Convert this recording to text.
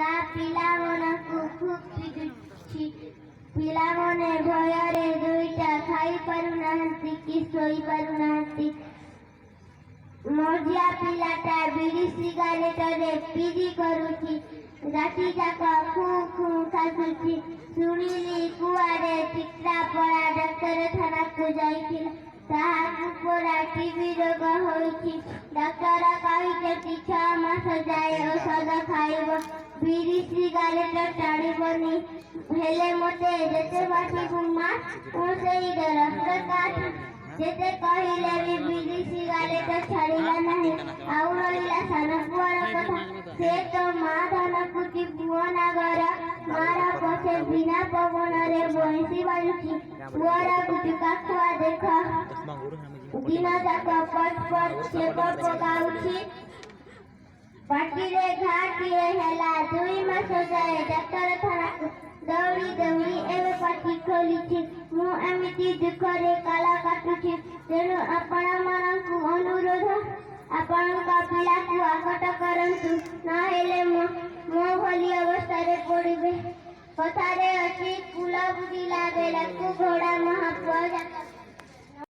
ତା ପିଲାମାନଙ୍କୁ ଖୁବ୍ ପିଟୁଛି। ପିଲାମାନେ ଭୟରେ ଦୁଇଟା ଖାଇ ପାରୁନାହାନ୍ତି କି ଶୋଇ ପାରୁନାହାନ୍ତି। ମଝିଆ ପିଲାଟା ବିଡ଼ି ସିଗାରେଟରେ ପିରି କରୁଛି। ରାତି ଯାକ ଖୁଁ ଖୁଁ କାଶୁଛି। ଶୁଣିଲି କୁଆଡ଼େ ଟିଟ୍ରାପଡ଼ା ଡାକ୍ତରଖାନାକୁ ଯାଇଥିଲା। ତାହାକୁ ପରା ଟିବି ରୋଗ ହୋଇଛି। ଡାକ୍ତର କହିଛନ୍ତି 6 ମାସ ଯାଏ ଔଷଧ ଖାଇବ, ବିଡ଼ି ସିଗାରେଟ ଛାଡ଼ିବନି। ହେଲେ ମୋତେ ଯେତେ ବାଟିବୁ ମା, ମୁଁ ସେଇ ଡକ୍ଟର ଯେତେ କହିଲେ ବି ବିଡ଼ି ସିଗାରେଟ ଛାଡ଼ିଲା ନାହିଁ। ଆଉ ରହିଲା ସାନ ପୁଅର କଥା, ସେ ତ ମା ଧନକୁଟି ପୁଅ ନାଗର। ମାର ପଛେ ବିନା ପବନରେ ବଇଁଶୀ ବାଜୁଛି। ପୁଅର ଗୁଟୁକା ଖୁଆ ଦେଖ, ଦିନ ଯାକ ପଟ ପଟ ଛେପ ପକାଉଛି। ପାଟିରେ ଘାଟିଏ ହେଲା। 2 ମାସ ଯାଏ ଡାକ୍ତରଖାନାକୁ ଦୌଡ଼ି ଦୌଡ଼ି ଏବେ ପାଟି ଖୋଲିଛି। ମୁଁ ଏମିତି ଦୁଃଖରେ କାଳ କାଟୁଛି। ତେଣୁ ଆପଣମାନଙ୍କୁ ଅନୁରୋଧ, ଆପଣଙ୍କ ପିଲାକୁ ଆଗତ କରନ୍ତୁ, ନହେଲେ ମୋ ଭଳି ଅବସ୍ଥାରେ ପଡ଼ିବେ। କଥାରେ ଅଛି, କୁଳ ବୁଡ଼ିଲା ବେଳକୁ ଘୋଡ଼ା ମହାପୁଅ ଯାକ।